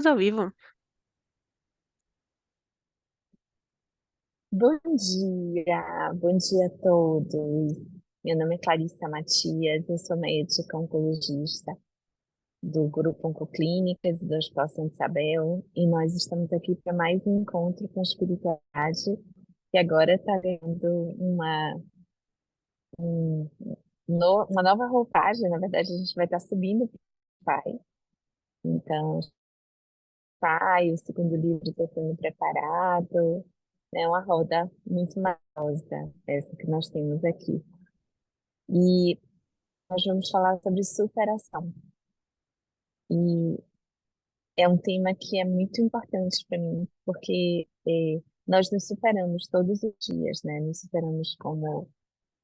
Ao vivo. Bom dia a todos. Meu nome é Clarissa Matias, eu sou médica oncologista do Grupo Oncoclínicas do Hospital Santa Isabel e nós estamos aqui para mais um encontro com a espiritualidade que agora está ganhando um, uma nova roupagem. Na verdade, a gente vai estar subindo para o Pai. Então, Pai, o segundo livro está sendo preparado. É uma roda muito maravilhosa, essa que nós temos aqui. E nós vamos falar sobre superação. E é um tema que é muito importante para mim, porque nós nos superamos todos os dias, né? Nos superamos como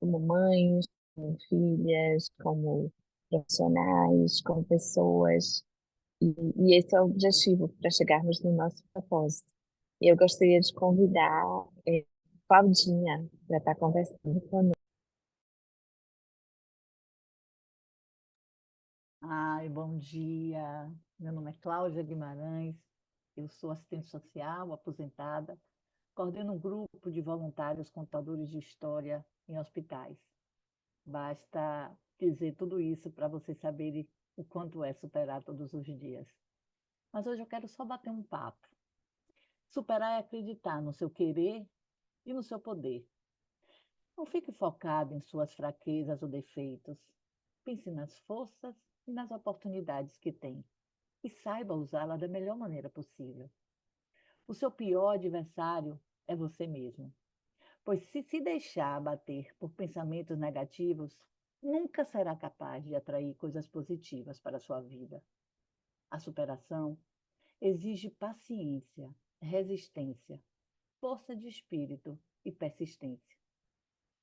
mães, como filhas, como profissionais, como pessoas. E esse é o objetivo para chegarmos no nosso propósito. E eu gostaria de convidar Claudinha para estar conversando conosco. Ai, bom dia. Meu nome é Cláudia Guimarães, eu sou assistente social, aposentada, coordeno um grupo de voluntários contadores de história em hospitais. Basta dizer tudo isso para vocês saberem o quanto é superar todos os dias. Mas hoje eu quero só bater um papo. Superar é acreditar no seu querer e no seu poder. Não fique focado em suas fraquezas ou defeitos. Pense nas forças e nas oportunidades que tem e saiba usá-la da melhor maneira possível. O seu pior adversário é você mesmo, pois se deixar abater por pensamentos negativos, nunca será capaz de atrair coisas positivas para a sua vida. A superação exige paciência, resistência, força de espírito e persistência.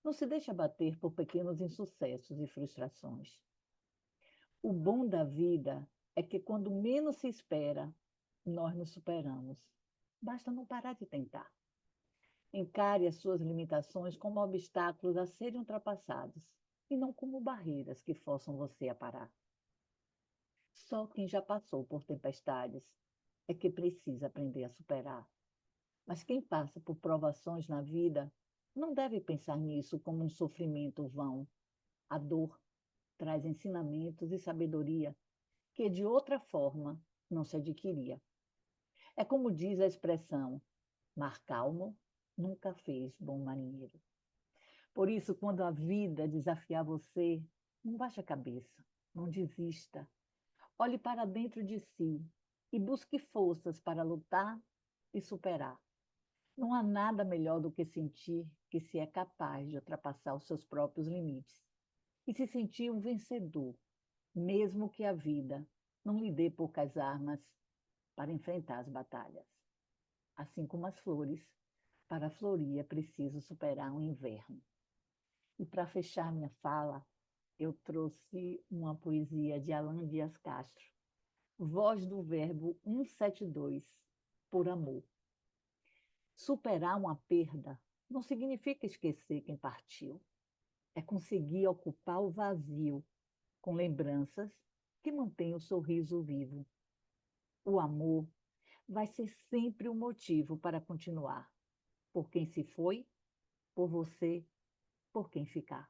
Não se deixe abater por pequenos insucessos e frustrações. O bom da vida é que quando menos se espera, nós nos superamos. Basta não parar de tentar. Encare as suas limitações como obstáculos a serem ultrapassados e não como barreiras que forçam você a parar. Só quem já passou por tempestades é que precisa aprender a superar. Mas quem passa por provações na vida não deve pensar nisso como um sofrimento vão. A dor traz ensinamentos e sabedoria que de outra forma não se adquiria. É como diz a expressão: mar calmo nunca fez bom marinheiro. Por isso, quando a vida desafiar você, não baixe a cabeça, não desista. Olhe para dentro de si e busque forças para lutar e superar. Não há nada melhor do que sentir que se é capaz de ultrapassar os seus próprios limites e se sentir um vencedor, mesmo que a vida não lhe dê poucas armas para enfrentar as batalhas. Assim como as flores, para florir é preciso superar um inverno. E para fechar minha fala, eu trouxe uma poesia de Alan Dias Castro, Voz do Verbo 172, Por Amor. Superar uma perda não significa esquecer quem partiu, é conseguir ocupar o vazio com lembranças que mantêm o sorriso vivo. O amor vai ser sempre o motivo para continuar, por quem se foi, por você, por quem ficar.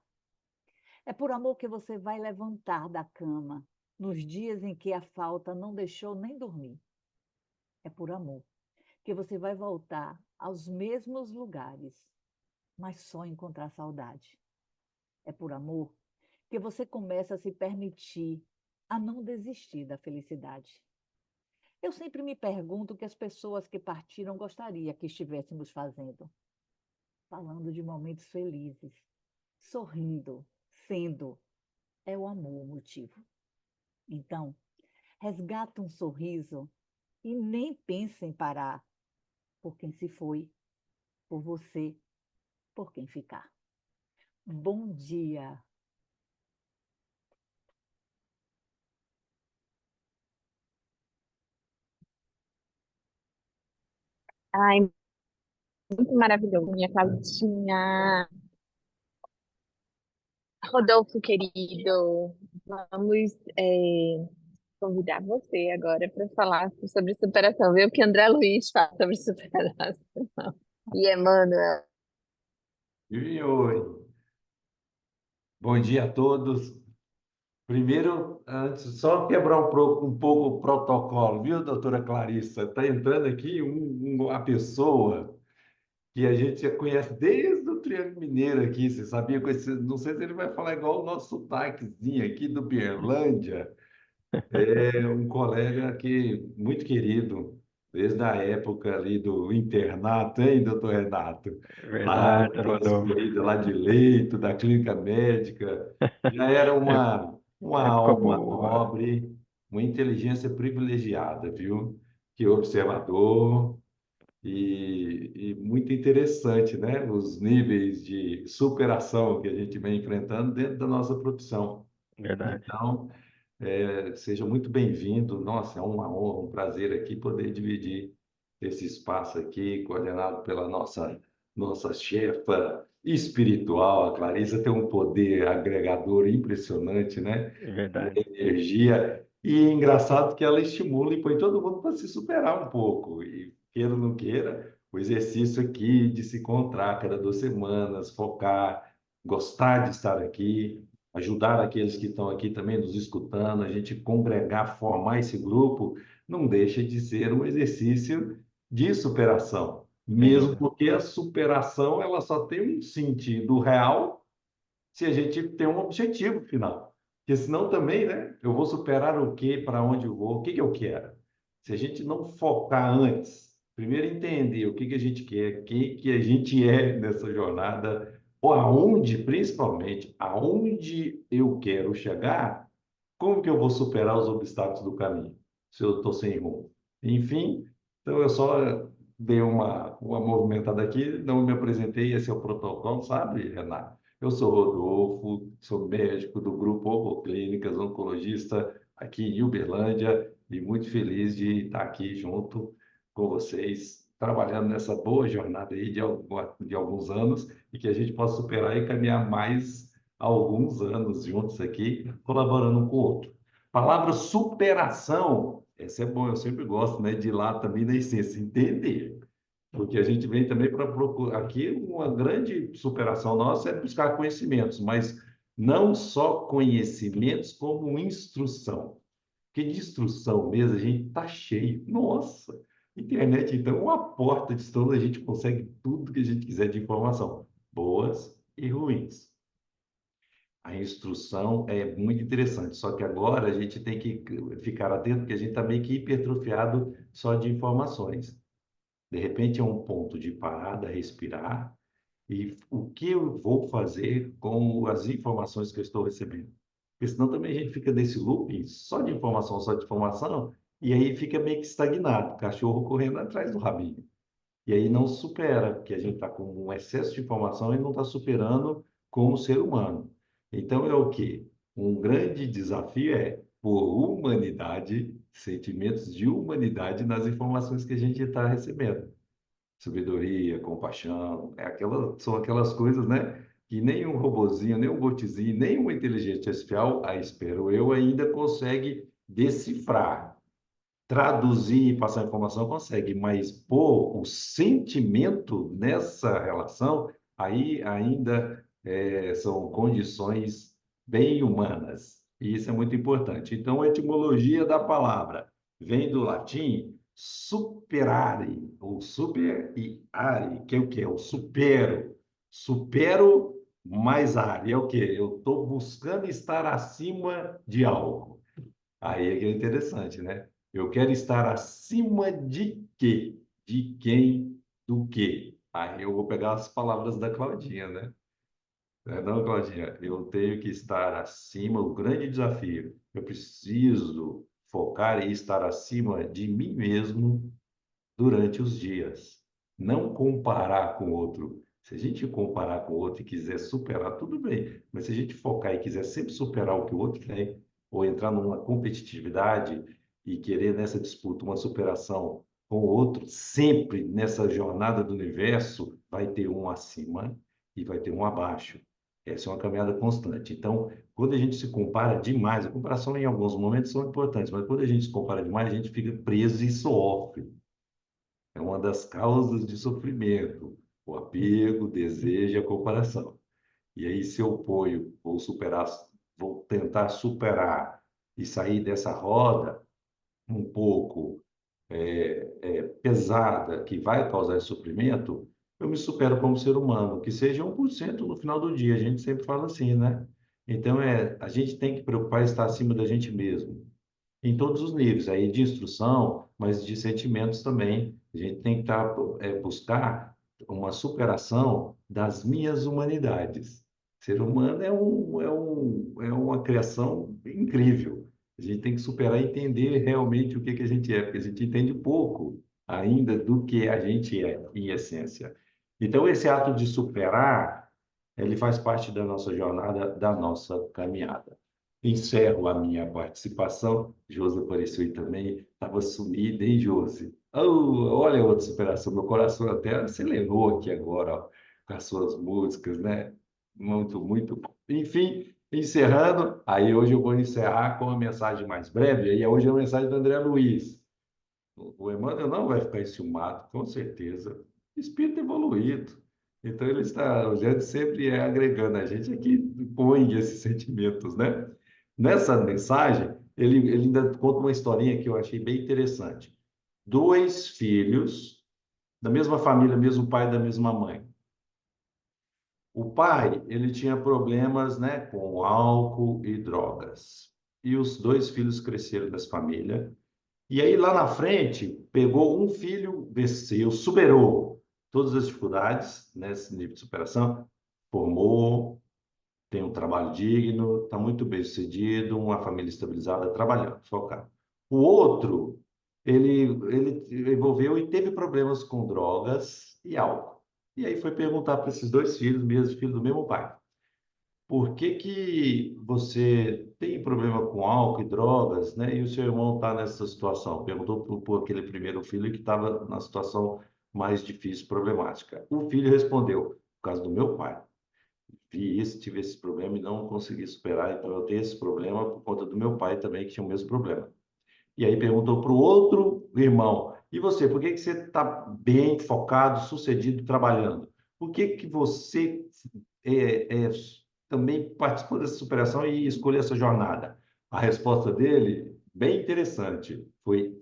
É por amor que você vai levantar da cama nos dias em que a falta não deixou nem dormir. É por amor que você vai voltar aos mesmos lugares, mas só encontrar saudade. É por amor que você começa a se permitir a não desistir da felicidade. Eu sempre me pergunto o que as pessoas que partiram gostaria que estivéssemos fazendo. Falando de momentos felizes, sorrindo, sendo. É o amor o motivo. Então, resgata um sorriso e nem pense em parar por quem se foi, por você, por quem ficar. Bom dia! Ai, muito maravilhoso, minha Claudinha. Rodolfo, querido, vamos convidar você agora para falar sobre superação, ver o que André Luiz fala sobre superação. E Emmanuel. E oi, bom dia a todos. Primeiro, antes, só quebrar um pouco o protocolo, viu, doutora Clarissa? Está entrando aqui uma pessoa que a gente já conhece desde o Triângulo Mineiro aqui. Você sabia? Não sei se ele vai falar igual o nosso sotaquezinho aqui do Berlândia. É um colega que muito querido, desde a época ali do internato, hein, doutor Renato? Lá, Verdade, aquelas Rodolfo. corridas lá de leito, da clínica médica, já era É- uma Época alma boa. nobre, uma inteligência privilegiada, viu? Que observador e muito interessante, né? Os níveis de superação que a gente vem enfrentando dentro da nossa profissão. Verdade. Então, seja muito bem-vindo. Nossa, é uma honra, um prazer aqui poder dividir esse espaço aqui, coordenado pela nossa chefa espiritual. A Clarissa tem um poder agregador impressionante, né? Uma Verdade. energia. E é engraçado que ela estimula e põe todo mundo para se superar um pouco. E queira ou não queira, o exercício aqui de se encontrar cada 2 semanas, focar, gostar de estar aqui, ajudar aqueles que estão aqui também nos escutando, a gente congregar, formar esse grupo, não deixa de ser um exercício de superação, Sem mesmo dúvida. porque a superação ela só tem um sentido real se a gente tem um objetivo final. Porque senão também, né? Eu vou superar o quê, para onde eu vou, o que que eu quero. Se a gente não focar antes, primeiro entender o que que a gente quer, quem que a gente é nessa jornada, ou aonde, principalmente, aonde eu quero chegar, como que eu vou superar os obstáculos do caminho, se eu estou sem rumo? Enfim, então eu só dei uma movimentada aqui, não me apresentei, esse é o protocolo, sabe, Renato? Eu sou Rodolfo, sou médico do Grupo Ovoclínicas, oncologista aqui em Uberlândia, e muito feliz de estar aqui junto com vocês, trabalhando nessa boa jornada aí de alguns anos, e que a gente possa superar e caminhar mais alguns anos juntos aqui, colaborando um com o outro. Palavra superação, essa é bom, eu sempre gosto, né, de ir lá também na essência, entender. Porque a gente vem também para procurar aqui, uma grande superação nossa é buscar conhecimentos, mas não só conhecimentos, como instrução. Porque de instrução mesmo a gente está cheio. Nossa, internet então é uma porta de estouro, a gente consegue tudo que a gente quiser de informação, boas e ruins. A instrução é muito interessante, só que agora a gente tem que ficar atento, porque a gente está meio que hipertrofiado só de informações. De repente é um ponto de parada, respirar, e o que eu vou fazer com as informações que eu estou recebendo. Porque senão também a gente fica nesse looping só de informação, e aí fica meio que estagnado, cachorro correndo atrás do rabinho. E aí não supera, porque a gente está com um excesso de informação e não está superando como ser humano. Então é o quê? Um grande desafio é por humanidade, sentimentos de humanidade nas informações que a gente está recebendo. Sabedoria, compaixão, são aquelas coisas, né? Que nem um robozinho, nem um botzinho, nem uma inteligência artificial, espero eu, ainda consegue decifrar. Traduzir e passar informação consegue, mas pôr o sentimento nessa relação, aí ainda são condições bem humanas. E isso é muito importante. Então, a etimologia da palavra vem do latim superare, ou super e are, que é o quê? Eu supero. Supero mais are. É o quê? Eu estou buscando estar acima de algo. Aí é que é interessante, né? Eu quero estar acima de quê? De quem? Do quê? Aí eu vou pegar as palavras da Claudinha, né? Não, Claudinha, eu tenho que estar acima, o grande desafio. Eu preciso focar e estar acima de mim mesmo durante os dias. Não comparar com o outro. Se a gente comparar com o outro e quiser superar, tudo bem. Mas se a gente focar e quiser sempre superar o que o outro tem, ou entrar numa competitividade e querer nessa disputa uma superação com o outro, sempre nessa jornada do universo, vai ter um acima e vai ter um abaixo. Essa é uma caminhada constante. Então, quando a gente se compara demais, a comparação em alguns momentos são importantes, mas quando a gente se compara demais, a gente fica preso e sofre. É uma das causas de sofrimento, o apego, o desejo e a comparação. E aí, se eu ponho, vou superar, vou tentar superar e sair dessa roda um pouco pesada, que vai causar esse sofrimento, eu me supero como ser humano, que seja 1% no final do dia. A gente sempre fala assim, né? Então, a gente tem que preocupar em estar acima da gente mesmo em todos os níveis, aí de instrução, mas de sentimentos também. A gente tem que buscar uma superação das minhas humanidades. O ser humano é uma criação incrível. A gente tem que superar e entender realmente o que que a gente é, porque a gente entende pouco ainda do que a gente é, em essência. Então, esse ato de superar, ele faz parte da nossa jornada, da nossa caminhada. Encerro a minha participação. Josi apareceu aí também, estava sumida, hein, Josi? Oh, olha a outra superação, meu coração até acelerou aqui agora, ó, com as suas músicas, né? Muito, muito bom. Enfim, encerrando, aí hoje eu vou encerrar com uma mensagem mais breve, aí hoje é a mensagem do André Luiz. O Emmanuel não vai ficar enciumado, com certeza. Espírito evoluído. Então, ele está olhando sempre agregando a gente aqui, põe esses sentimentos, né? Nessa mensagem, ele ainda conta uma historinha que eu achei bem interessante. Dois filhos, da mesma família, mesmo pai da mesma mãe. O pai, ele tinha problemas, né, com álcool e drogas. E os dois filhos cresceram dessa família. E aí, lá na frente, pegou um filho, venceu, superou todas as dificuldades nesse nível de superação, formou, tem um trabalho digno, está muito bem sucedido, uma família estabilizada, trabalhando, focado. O outro, ele envolveu e teve problemas com drogas e álcool. E aí foi perguntar para esses dois filhos, mesmo filho do mesmo pai. Por que que você tem problema com álcool e drogas, né? E o seu irmão está nessa situação? Perguntou por aquele primeiro filho que estava na situação mais difícil, problemática. O filho respondeu, por causa do meu pai. Vi isso, tive esse problema e não consegui superar, então eu tenho esse problema por conta do meu pai também, que tinha o mesmo problema. E aí perguntou para o outro irmão, e você, por que que você está bem focado, sucedido, trabalhando? Por que que você é, é, também participou dessa superação e escolheu essa jornada? A resposta dele, bem interessante, foi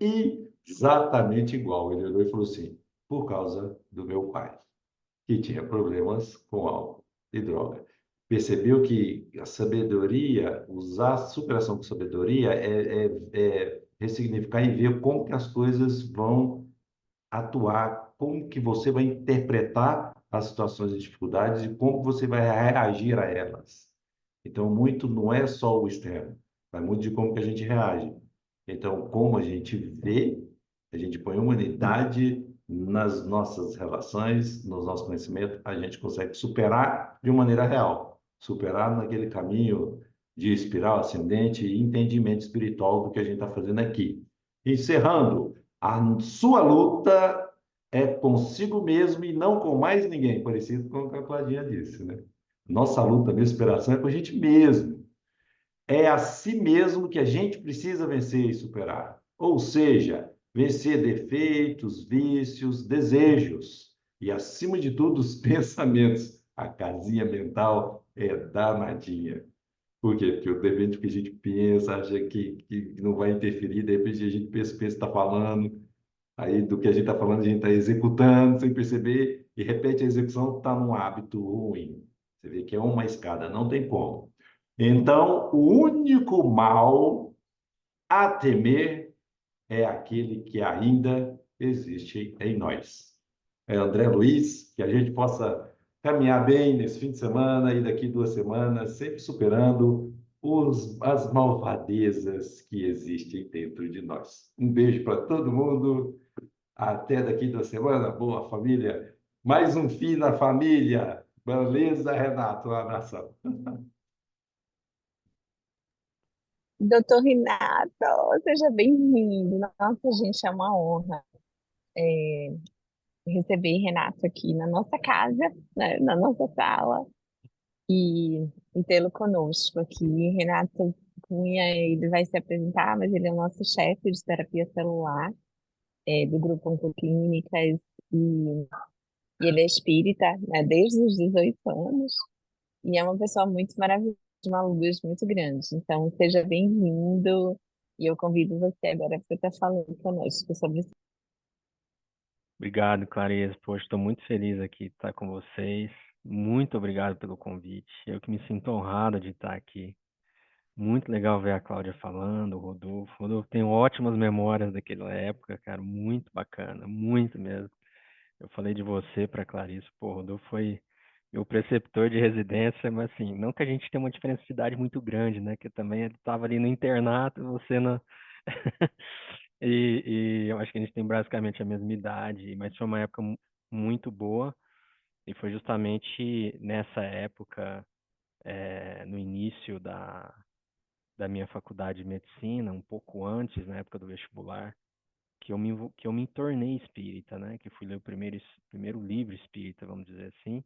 exatamente igual. Ele olhou e falou assim, por causa do meu pai, que tinha problemas com álcool e droga. Percebeu que a sabedoria, usar a superação com sabedoria é ressignificar e ver como que as coisas vão atuar, como que você vai interpretar as situações de dificuldades e como você vai reagir a elas. Então, muito não é só o externo, vai muito de como que a gente reage. Então, como a gente vê, a gente põe humanidade nas nossas relações, nos nossos conhecimentos, a gente consegue superar de uma maneira real, superar naquele caminho de espiral ascendente e entendimento espiritual do que a gente está fazendo aqui. Encerrando, a sua luta é consigo mesmo e não com mais ninguém, parecido com o que a Claudinha disse, né? Nossa luta, minha inspiração é com a gente mesmo. É a si mesmo que a gente precisa vencer e superar. Ou seja, vencer defeitos, vícios, desejos e, acima de tudo, os pensamentos. A casinha mental é danadinha. Por quê? Porque de repente o que a gente pensa, acha que não vai interferir, de repente a gente pensa, está falando, aí do que a gente está falando, a gente está executando sem perceber, e repete a execução, está num hábito ruim. Você vê que é uma escada, não tem como. Então, o único mal a temer é aquele que ainda existe em nós. É André Luiz, que a gente possa caminhar bem nesse fim de semana e daqui 2 semanas, sempre superando as malvadezas que existem dentro de nós. Um beijo para todo mundo. Até daqui 2 semanas. Boa, família. Mais um filho na família. Beleza, Renato? Um abração. Doutor Renato, seja bem-vindo. Nossa, gente, é uma honra receber Renato aqui na nossa casa, né, na nossa sala. e tê-lo conosco aqui. Renato Cunha, ele vai se apresentar, mas ele é o nosso chefe de terapia celular, do grupo Oncoclínicas, e ele é espírita, né, desde os 18 anos, e é uma pessoa muito maravilhosa, uma luz muito grande. Então, seja bem-vindo, e eu convido você agora para estar falando conosco sobre isso. Obrigado, Clareza. Poxa, estou muito feliz aqui de estar com vocês. Muito obrigado pelo convite. Eu que me sinto honrado de estar aqui. Muito legal ver a Cláudia falando, o Rodolfo. Rodolfo, tenho ótimas memórias daquela época, cara. Muito bacana, muito mesmo. Eu falei de você para Clarice. Pô, o Rodolfo foi meu preceptor de residência, mas assim, não que a gente tenha uma diferença de idade muito grande, né? Que também ele estava ali no internato, você na. E eu acho que a gente tem basicamente a mesma idade, mas foi uma época muito boa. E foi justamente nessa época, no início da minha faculdade de medicina, um pouco antes, na época do vestibular, que eu me tornei espírita, né? Que fui ler o primeiro livro espírita, vamos dizer assim.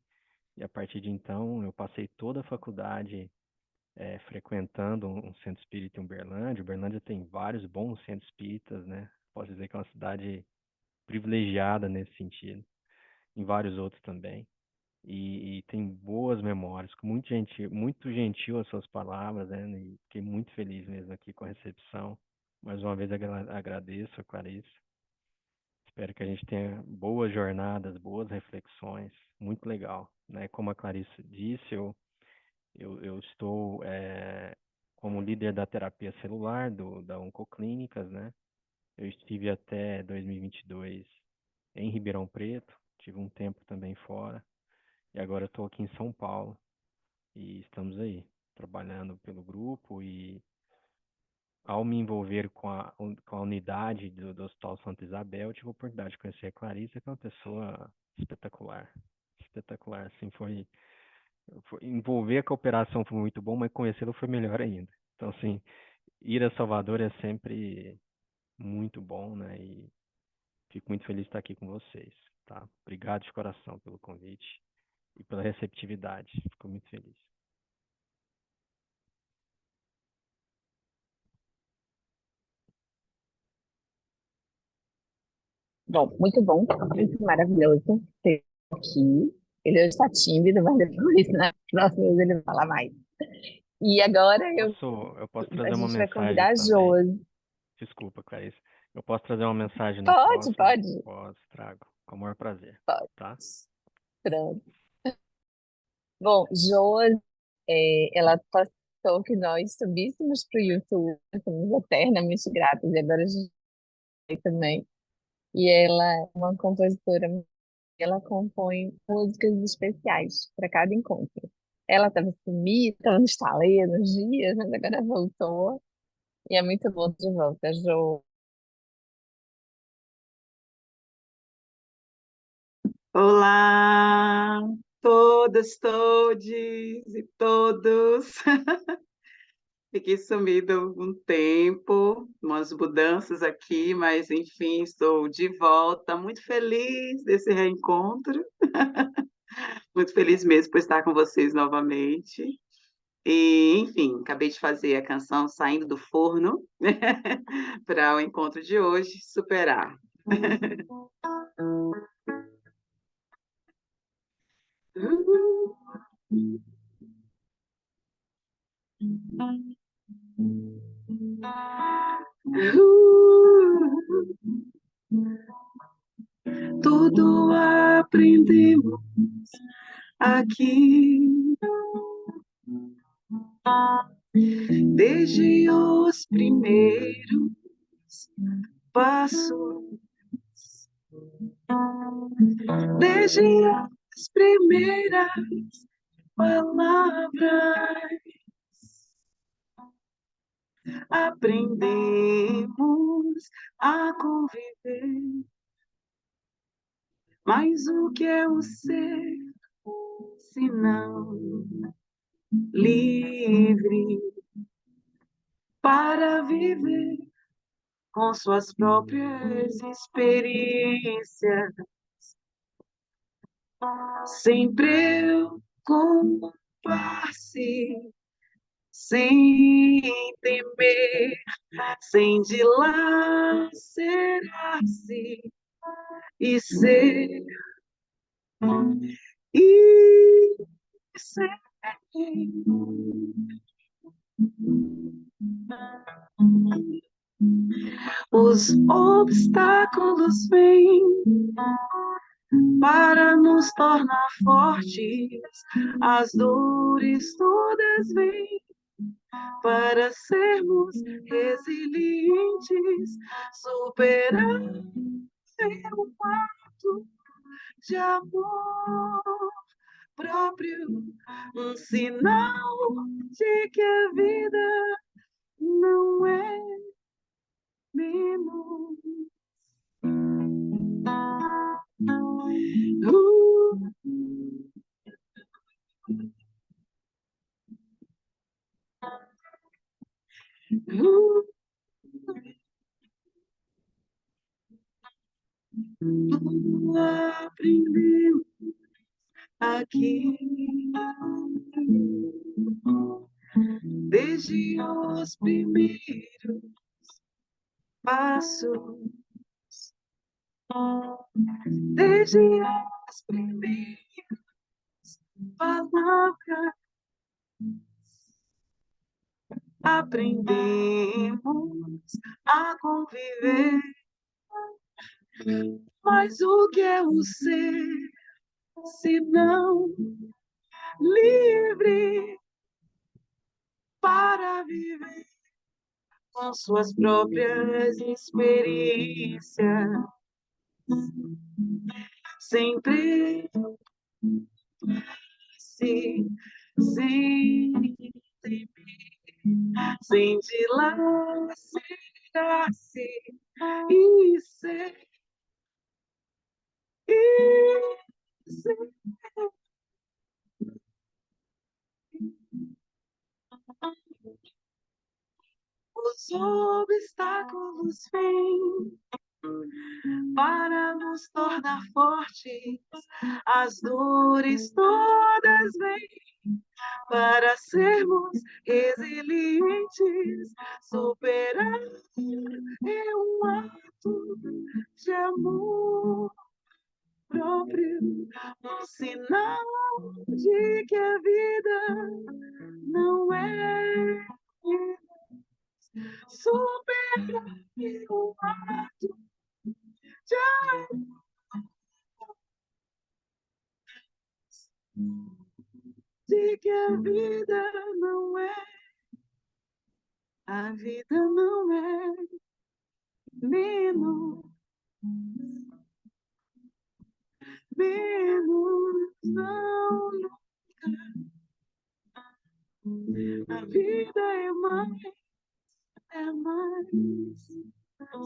E a partir de então, eu passei toda a faculdade frequentando um centro espírita em Uberlândia. Uberlândia tem vários bons centros espíritas, né? Posso dizer que é uma cidade privilegiada nesse sentido, em vários outros também. E tem boas memórias, muito gentil as suas palavras, né? E fiquei muito feliz mesmo aqui com a recepção. Mais uma vez agradeço a Clarice. Espero que a gente tenha boas jornadas, boas reflexões. Muito legal, né? Como a Clarice disse, eu estou como líder da terapia celular da Oncoclínicas, né? Eu estive até 2022 em Ribeirão Preto, tive um tempo também fora, e agora estou aqui em São Paulo, e estamos aí, trabalhando pelo grupo, e ao me envolver com a unidade do Hospital Santa Isabel, eu tive a oportunidade de conhecer a Clarissa, que é uma pessoa espetacular, espetacular, assim, envolver a cooperação foi muito bom, mas conhecê-lo foi melhor ainda. Então, assim, ir a Salvador é sempre muito bom, né? E fico muito feliz de estar aqui com vocês, tá? Obrigado de coração pelo convite e pela receptividade. Fico muito feliz. Bom, muito maravilhoso ter aqui. Ele hoje está tímido, mas depois, na próxima vez, ele vai falar mais. E agora Eu posso a trazer uma gente vai mensagem convidar a também. Josi. Desculpa, Clarice. Eu posso trazer uma mensagem na Pode, próxima? pode, Posso, trago. Com o maior prazer, pode. tá? Pronto. Bom, Josi, ela passou que nós subíssemos para o YouTube, somos eternamente gratos, e agora a gente vai também. E ela é uma compositora, ela compõe músicas especiais para cada encontro. Ela estava sumida, estava no estaleiro uns dias, mas agora voltou. E é muito bom de volta, Jo. Olá, todas, todes e todos. Fiquei sumido um tempo, umas mudanças aqui, mas enfim, estou de volta. Muito feliz desse reencontro, muito feliz mesmo por estar com vocês novamente. E, enfim, acabei de fazer a canção Saindo do Forno para o encontro de hoje, superar. Tudo aprendemos aqui, desde os primeiros passos, desde as primeiras palavras, aprendemos a conviver. Mas o que é o ser, se não livre para viver com suas próprias experiências? Sempre eu com preocupar-se, sem temer, sem dilacerar-se e ser, e ser. Os obstáculos vêm para nos tornar fortes, as dores todas vêm para sermos resilientes, superar um ato de amor próprio, um sinal de que a vida não é menos. Aprendemos aqui, desde os primeiros passos, desde as primeiras palavras, aprendemos a conviver. Mas o que é o ser, se não livre para viver com suas próprias experiências, sempre sem temer, sem dilacerar-se e ser, e ser. Os obstáculos vêm para nos tornar fortes, as dores todas vêm para sermos resilientes, superar é um ato de amor próprio, um sinal de que a vida não é superar é um ato de amor. De que a vida não é menos, não, nunca. A vida é mais,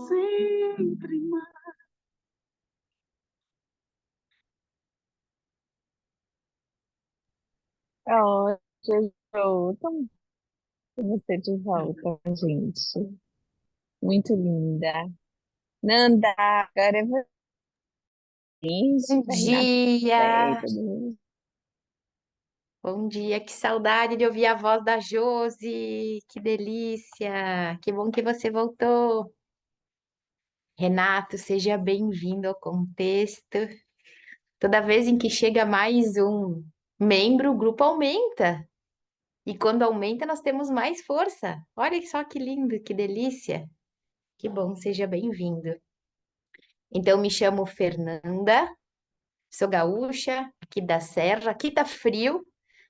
sempre mais. Oh, Jojo, tão bom você de volta, gente. Muito linda. Nanda, agora é você. Bom Renato, sei, dia, todo mundo. bom dia, que saudade de ouvir a voz da Josi, que delícia, que bom que você voltou. Renato, seja bem-vindo ao contexto. Toda vez em que chega mais um membro, o grupo aumenta. E quando aumenta, nós temos mais força. Olha só que lindo, que delícia. Que bom, seja bem-vindo. Então, me chamo Fernanda, sou gaúcha, aqui da Serra, aqui tá frio.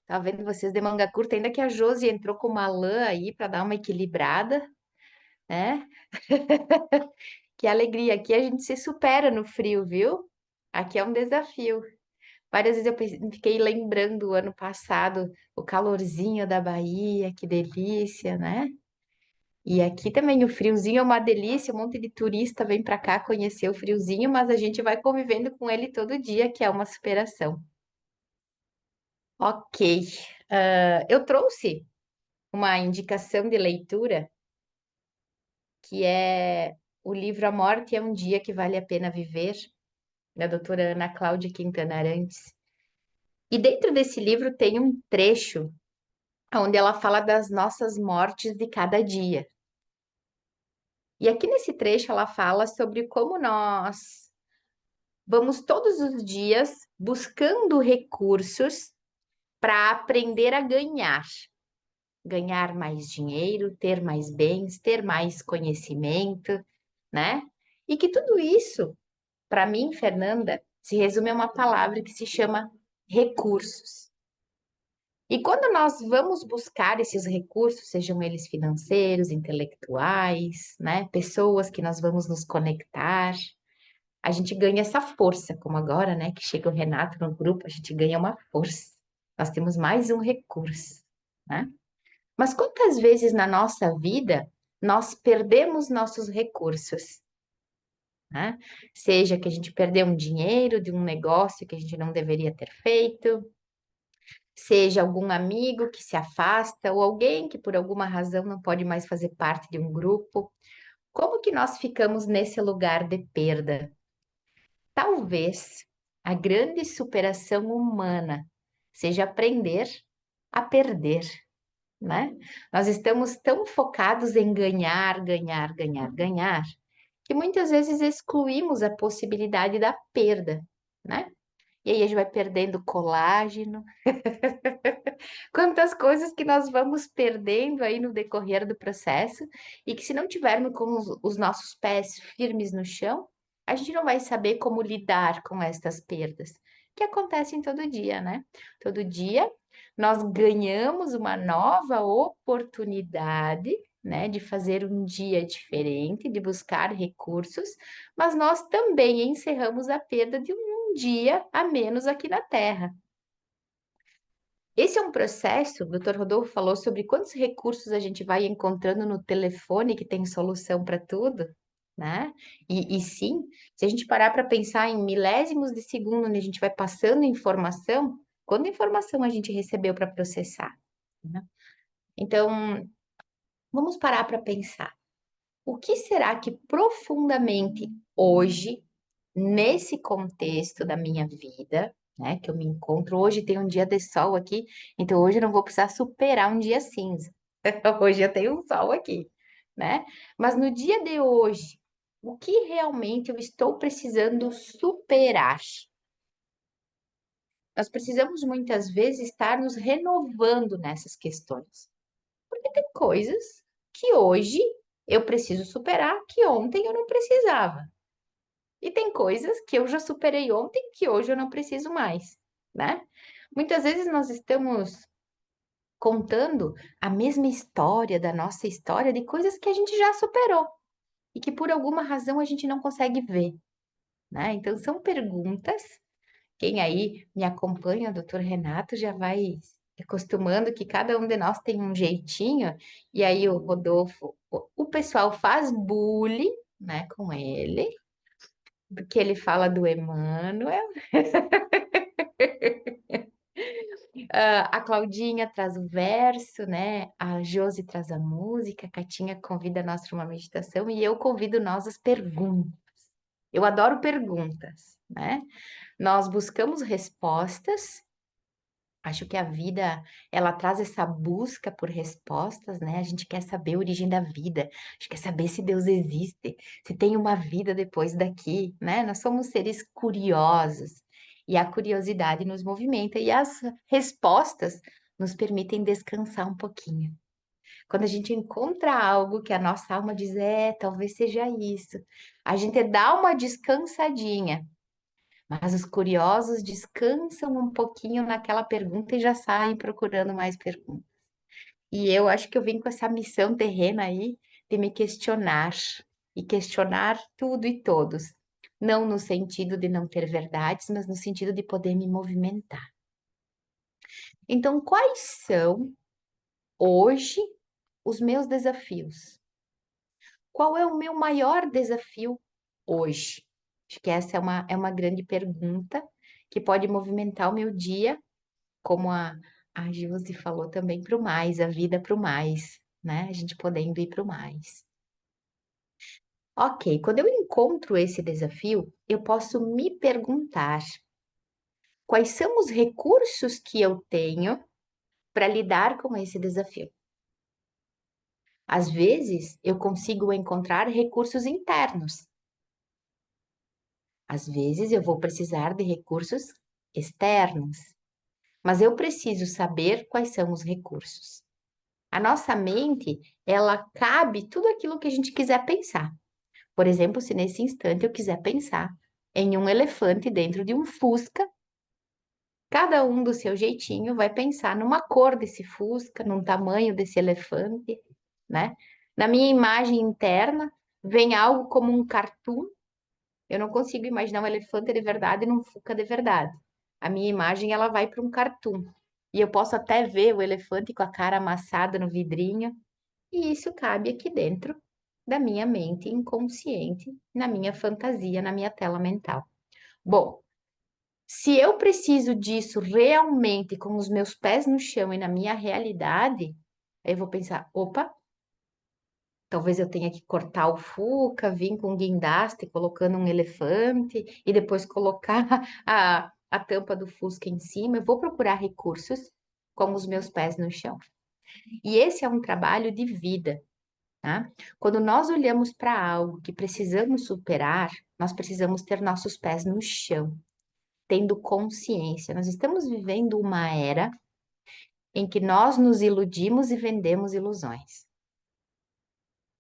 Tá vendo vocês de manga curta, ainda que a Josi entrou com uma lã aí para dar uma equilibrada, né? Que alegria, aqui a gente se supera no frio, viu? Aqui é um desafio. Várias vezes fiquei lembrando o ano passado, o calorzinho da Bahia, que delícia, né? E aqui também o friozinho é uma delícia, um monte de turista vem para cá conhecer o friozinho, mas a gente vai convivendo com ele todo dia, que é uma superação. Ok. Eu trouxe uma indicação de leitura que é o livro A Morte é um Dia que Vale a Pena Viver, da doutora Ana Cláudia Quintana Arantes. E dentro desse livro tem um trecho onde ela fala das nossas mortes de cada dia. E aqui nesse trecho ela fala sobre como nós vamos todos os dias buscando recursos para aprender a ganhar. Ganhar mais dinheiro, ter mais bens, ter mais conhecimento, né? E que tudo isso, para mim, Fernanda, se resume a uma palavra que se chama recursos. E quando nós vamos buscar esses recursos, sejam eles financeiros, intelectuais, né, pessoas que nós vamos nos conectar, a gente ganha essa força, como agora, né, que chega o Renato no grupo, a gente ganha uma força. Nós temos mais um recurso, né? Mas quantas vezes na nossa vida nós perdemos nossos recursos, né? Seja que a gente perdeu um dinheiro de um negócio que a gente não deveria ter feito, seja algum amigo que se afasta ou alguém que por alguma razão não pode mais fazer parte de um grupo. Como que nós ficamos nesse lugar de perda? Talvez a grande superação humana seja aprender a perder, né? Nós estamos tão focados em ganhar, ganhar, ganhar, ganhar, que muitas vezes excluímos a possibilidade da perda, né? E aí a gente vai perdendo colágeno. Quantas coisas que nós vamos perdendo aí no decorrer do processo e que se não tivermos com os nossos pés firmes no chão, a gente não vai saber como lidar com estas perdas, que acontecem todo dia, né? Todo dia nós ganhamos uma nova oportunidade, né, de fazer um dia diferente, de buscar recursos, mas nós também encerramos a perda de um dia a menos aqui na Terra. Esse é um processo, o Dr. Rodolfo falou sobre quantos recursos a gente vai encontrando no telefone que tem solução para tudo, né? E sim, se a gente parar para pensar em milésimos de segundo onde a gente vai passando informação, quanta informação a gente recebeu para processar, né? Então, vamos parar para pensar. O que será que profundamente hoje, nesse contexto da minha vida, né, que eu me encontro, hoje tem um dia de sol aqui, então hoje eu não vou precisar superar um dia cinza. Hoje eu tenho um sol aqui, né? Mas no dia de hoje, o que realmente eu estou precisando superar? Nós precisamos muitas vezes estar nos renovando nessas questões, porque tem coisas que hoje eu preciso superar que ontem eu não precisava. E tem coisas que eu já superei ontem que hoje eu não preciso mais, né? Muitas vezes nós estamos contando a mesma história da nossa história de coisas que a gente já superou e que por alguma razão a gente não consegue ver, né? Então são perguntas. Quem aí me acompanha, doutor Renato, já vai acostumando que cada um de nós tem um jeitinho, e aí o Rodolfo, o pessoal faz bullying, né, com ele, porque ele fala do Emmanuel. A Claudinha traz o verso, né? A Josi traz a música, a Catinha convida nós para uma meditação e eu convido nós às perguntas. Eu adoro perguntas, né? Nós buscamos respostas. Acho que a vida, ela traz essa busca por respostas, né? A gente quer saber a origem da vida, a gente quer saber se Deus existe, se tem uma vida depois daqui, né? Nós somos seres curiosos e a curiosidade nos movimenta e as respostas nos permitem descansar um pouquinho. Quando a gente encontra algo que a nossa alma diz, talvez seja isso, a gente dá uma descansadinha. Mas os curiosos descansam um pouquinho naquela pergunta e já saem procurando mais perguntas. E eu acho que eu vim com essa missão terrena aí de me questionar e questionar tudo e todos. Não no sentido de não ter verdades, mas no sentido de poder me movimentar. Então, quais são hoje os meus desafios? Qual é o meu maior desafio hoje? Acho que essa é uma grande pergunta que pode movimentar o meu dia, como a Josi falou também, para o mais, a vida para o mais, né? A gente podendo ir para o mais. Ok, quando eu encontro esse desafio, eu posso me perguntar Quais são os recursos que eu tenho para lidar com esse desafio? Às vezes, eu consigo encontrar recursos internos. Às vezes, eu vou precisar de recursos externos. Mas eu preciso saber quais são os recursos. A nossa mente, ela cabe tudo aquilo que a gente quiser pensar. Por exemplo, se nesse instante eu quiser pensar em um elefante dentro de um fusca, cada um do seu jeitinho vai pensar numa cor desse fusca, num tamanho desse elefante, né? Na minha imagem interna, vem algo como um cartoon. Eu não consigo imaginar um elefante de verdade num fusca de verdade. A minha imagem, ela vai para um cartoon. E eu posso até ver o elefante com a cara amassada no vidrinho, e isso cabe aqui dentro da minha mente inconsciente, na minha fantasia, na minha tela mental. Bom, se eu preciso disso realmente com os meus pés no chão e na minha realidade, aí eu vou pensar, opa, talvez eu tenha que cortar o Fuca, vir com um guindaste colocando um elefante e depois colocar a tampa do Fusca em cima. Eu vou procurar recursos com os meus pés no chão. E esse é um trabalho de vida, tá? Quando nós olhamos para algo que precisamos superar, nós precisamos ter nossos pés no chão, tendo consciência. Nós estamos vivendo uma era em que nós nos iludimos e vendemos ilusões,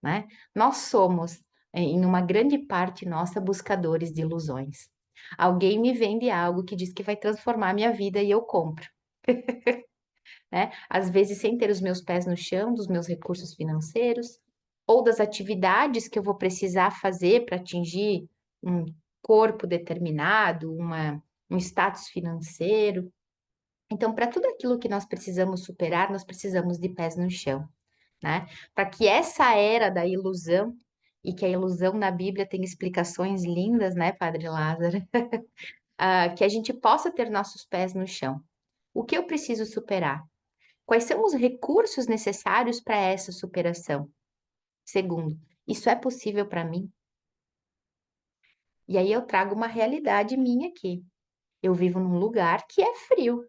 né? Nós somos, em uma grande parte nossa, buscadores de ilusões. Alguém me vende algo que diz que vai transformar a minha vida e eu compro, né? Às vezes sem ter os meus pés no chão, dos meus recursos financeiros, ou das atividades que eu vou precisar fazer para atingir um corpo determinado, um status financeiro. Então, para tudo aquilo que nós precisamos superar, nós precisamos de pés no chão, né? Para que essa era da ilusão, e que a ilusão na Bíblia tem explicações lindas, né, Padre Lázaro? Que a gente possa ter nossos pés no chão. O que eu preciso superar? Quais são os recursos necessários para essa superação? Segundo, isso é possível para mim? E aí eu trago uma realidade minha aqui. Eu vivo num lugar que é frio,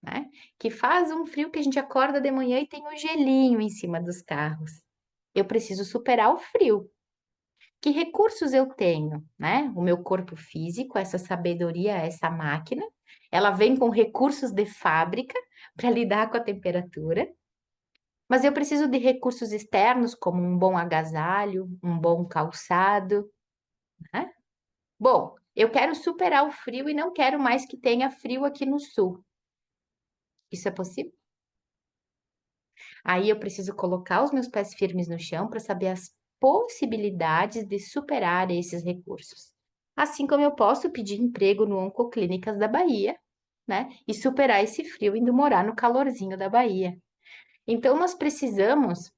né? Que faz um frio que a gente acorda de manhã e tem um gelinho em cima dos carros. Eu preciso superar o frio. Que recursos eu tenho, né? O meu corpo físico, essa sabedoria, essa máquina, ela vem com recursos de fábrica para lidar com a temperatura. Mas eu preciso de recursos externos, como um bom agasalho, um bom calçado, né? Bom, eu quero superar o frio e não quero mais que tenha frio aqui no sul. Isso é possível? Aí eu preciso colocar os meus pés firmes no chão para saber as possibilidades de superar esses recursos. Assim como eu posso pedir emprego no Oncoclínicas da Bahia, né? E superar esse frio indo morar no calorzinho da Bahia. Então, nós precisamos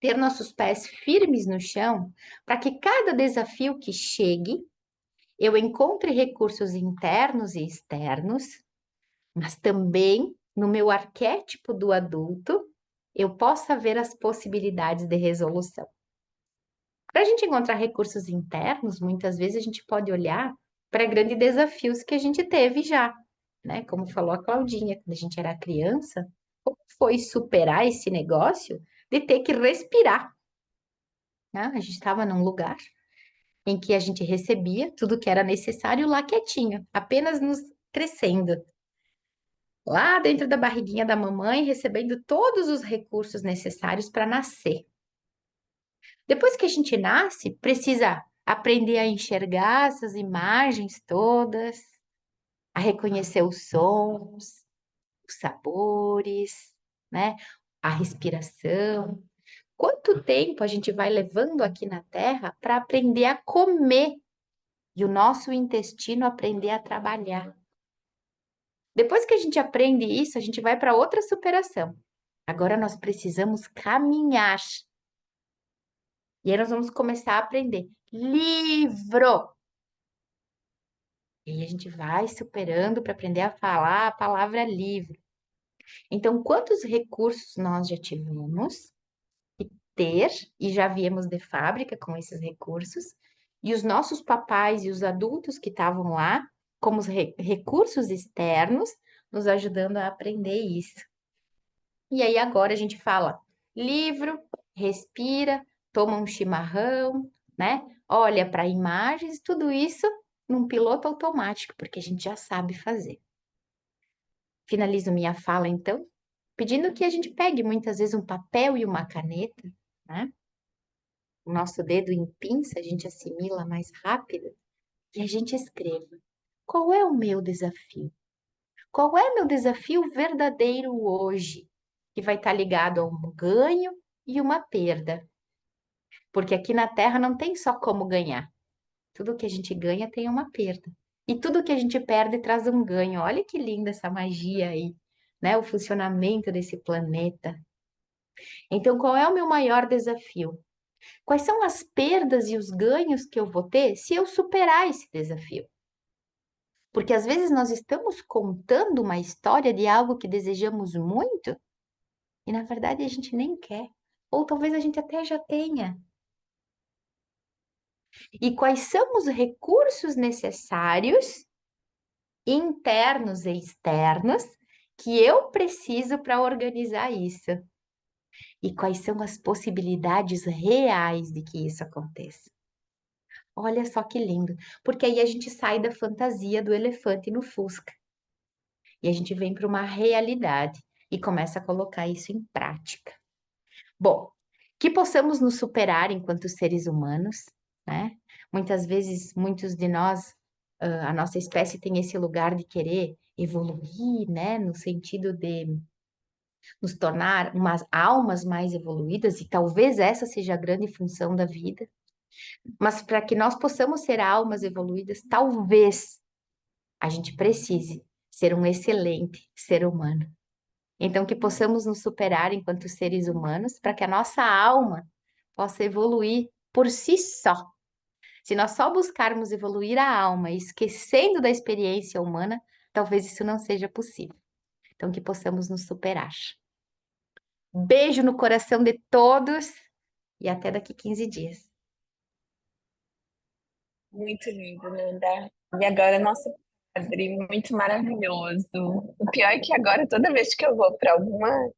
ter nossos pés firmes no chão para que cada desafio que chegue, eu encontre recursos internos e externos, mas também no meu arquétipo do adulto, eu possa ver as possibilidades de resolução. Para a gente encontrar recursos internos, muitas vezes a gente pode olhar para grandes desafios que a gente teve já, né? Como falou a Claudinha, quando a gente era criança, como foi superar esse negócio de ter que respirar, né? A gente estava num lugar em que a gente recebia tudo que era necessário lá quietinho, apenas nos crescendo. Lá dentro da barriguinha da mamãe, recebendo todos os recursos necessários para nascer. Depois que a gente nasce, precisa aprender a enxergar essas imagens todas, a reconhecer os sons, os sabores, né? A respiração. Quanto tempo a gente vai levando aqui na Terra para aprender a comer e o nosso intestino aprender a trabalhar? Depois que a gente aprende isso, a gente vai para outra superação. Agora nós precisamos caminhar. E aí nós vamos começar a aprender. Livro! E aí a gente vai superando para aprender a falar a palavra livro. Então, quantos recursos nós já tivemos que ter e já viemos de fábrica com esses recursos? E os nossos papais e os adultos que estavam lá como recursos externos, nos ajudando a aprender isso. E aí agora a gente fala livro, respira, toma um chimarrão, né? Olha para imagens, tudo isso num piloto automático, porque a gente já sabe fazer. Finalizo minha fala, então, pedindo que a gente pegue muitas vezes um papel e uma caneta, né? O nosso dedo em pinça, a gente assimila mais rápido, e a gente escreva: qual é o meu desafio? Qual é meu desafio verdadeiro hoje? Que vai estar ligado a um ganho e uma perda. Porque aqui na Terra não tem só como ganhar. Tudo que a gente ganha tem uma perda. E tudo que a gente perde traz um ganho. Olha que linda essa magia aí, né? O funcionamento desse planeta. Então, qual é o meu maior desafio? Quais são as perdas e os ganhos que eu vou ter se eu superar esse desafio? Porque às vezes nós estamos contando uma história de algo que desejamos muito e na verdade a gente nem quer. Ou talvez a gente até já tenha. E quais são os recursos necessários, internos e externos, que eu preciso para organizar isso? E quais são as possibilidades reais de que isso aconteça? Olha só que lindo, porque aí a gente sai da fantasia do elefante no fusca e a gente vem para uma realidade e começa a colocar isso em prática. Bom, que possamos nos superar enquanto seres humanos, né? Muitas vezes, muitos de nós, a nossa espécie tem esse lugar de querer evoluir, né? No sentido de nos tornar umas almas mais evoluídas, e talvez essa seja a grande função da vida. Mas para que nós possamos ser almas evoluídas, talvez a gente precise ser um excelente ser humano. Então, que possamos nos superar enquanto seres humanos, para que a nossa alma possa evoluir por si só. Se nós só buscarmos evoluir a alma, esquecendo da experiência humana, talvez isso não seja possível. Então, que possamos nos superar. Beijo no coração de todos e até daqui 15 dias. Muito lindo, Nanda. E agora, nosso padre, muito maravilhoso. O pior é que agora, toda vez que eu vou para alguma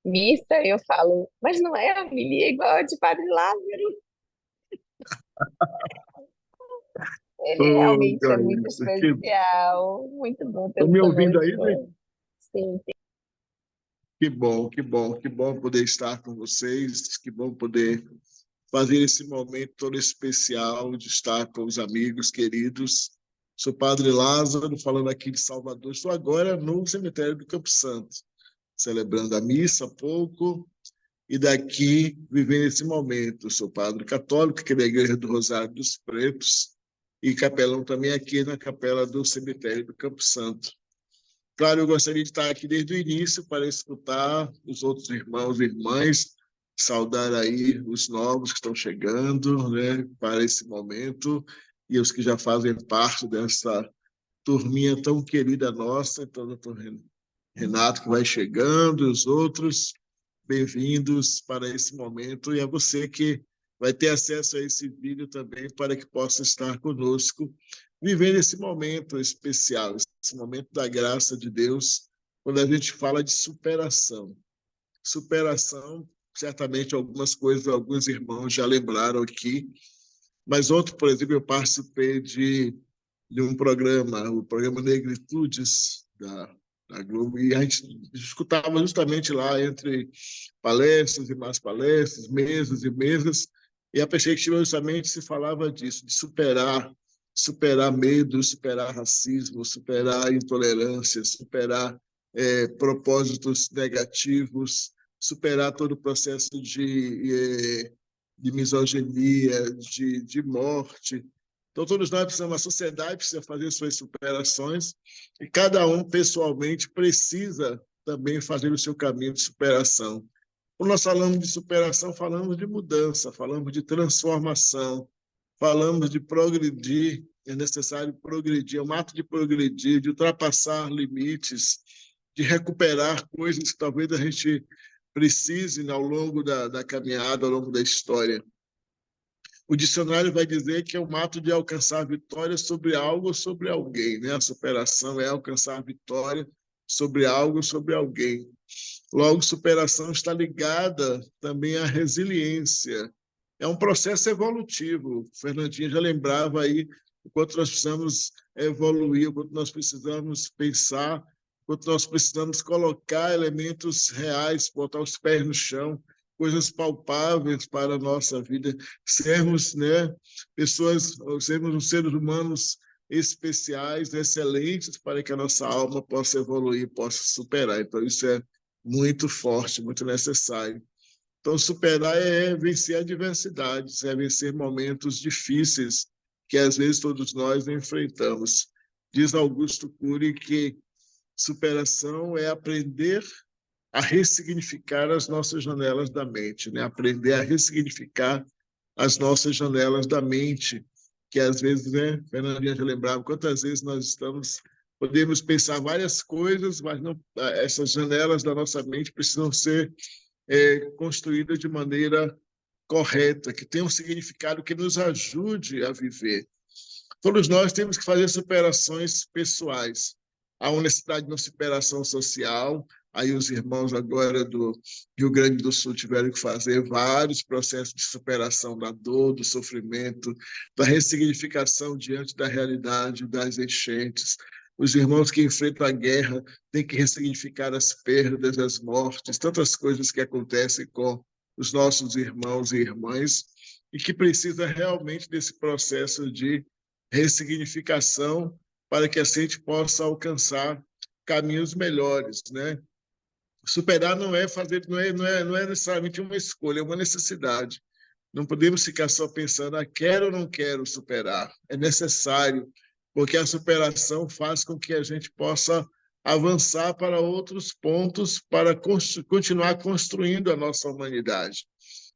missa, eu falo, mas não é a homilia igual a de Padre Lázaro. Ele Ô, realmente é muito Clarissa, especial. Muito bom estão tê-lo me ouvindo aí, né? conosco. Sim, Que bom, que bom, que bom poder estar com vocês, que bom poder fazer esse momento todo especial de estar com os amigos queridos. Sou Padre Lázaro, falando aqui de Salvador. Estou agora no cemitério do Campo Santo, celebrando a missa há pouco, e daqui vivendo esse momento. Sou padre católico, aqui da Igreja do Rosário dos Pretos, e capelão também aqui na capela do cemitério do Campo Santo. Claro, eu gostaria de estar aqui desde o início para escutar os outros irmãos e irmãs, saudar aí os novos que estão chegando, né, para esse momento, e os que já fazem parte dessa turminha tão querida nossa, então, doutor Renato, que vai chegando, os outros, bem-vindos para esse momento, e a você que vai ter acesso a esse vídeo também, para que possa estar conosco, vivendo esse momento especial, esse momento da graça de Deus, quando a gente fala de superação. Superação, certamente algumas coisas, alguns irmãos já lembraram aqui, mas ontem, por exemplo, eu participei de um programa, o programa Negritudes, da Globo, e a gente escutava justamente lá entre palestras e mais palestras, mesas e mesas, e a perspectiva justamente se falava disso, de superar medo, superar racismo, superar intolerância, superar propósitos negativos, superar todo o processo de misoginia, de morte. Então, todos nós precisamos, a sociedade precisa fazer suas superações e cada um, pessoalmente, precisa também fazer o seu caminho de superação. Quando nós falamos de superação, falamos de mudança, falamos de transformação, falamos de progredir, é necessário progredir, é um ato de progredir, de ultrapassar limites, de recuperar coisas que talvez a gente precise ao longo da caminhada, ao longo da história. O dicionário vai dizer que é um ato de alcançar vitória sobre algo ou sobre alguém, né? A superação é alcançar vitória sobre algo ou sobre alguém. Logo, superação está ligada também à resiliência. É um processo evolutivo. O Fernandinho já lembrava aí o quanto nós precisamos evoluir, o quanto nós precisamos pensar, o quanto nós precisamos colocar elementos reais, botar os pés no chão, coisas palpáveis para a nossa vida, sermos, né, pessoas, sermos seres humanos especiais, excelentes, para que a nossa alma possa evoluir, possa superar. Então, isso é muito forte, muito necessário. Então, superar é vencer adversidades, é vencer momentos difíceis que, às vezes, todos nós enfrentamos. Diz Augusto Cury que superação é aprender a ressignificar as nossas janelas da mente, né? Aprender a ressignificar as nossas janelas da mente, que às vezes, né, Fernandinha já lembrava, quantas vezes nós podemos pensar várias coisas, mas não, essas janelas da nossa mente precisam ser construídas de maneira correta, que tenha um significado que nos ajude a viver. Todos nós temos que fazer superações pessoais. Há uma necessidade de uma superação social. Aí os irmãos agora do Rio Grande do Sul tiveram que fazer vários processos de superação da dor, do sofrimento, da ressignificação diante da realidade das enchentes. Os irmãos que enfrentam a guerra têm que ressignificar as perdas, as mortes, tantas coisas que acontecem com os nossos irmãos e irmãs, e que precisa realmente desse processo de ressignificação para que assim a gente possa alcançar caminhos melhores, né? Superar não é fazer, não é necessariamente uma escolha, é uma necessidade. Não podemos ficar só pensando, quero ou não quero superar. É necessário, porque a superação faz com que a gente possa avançar para outros pontos, para continuar construindo a nossa humanidade,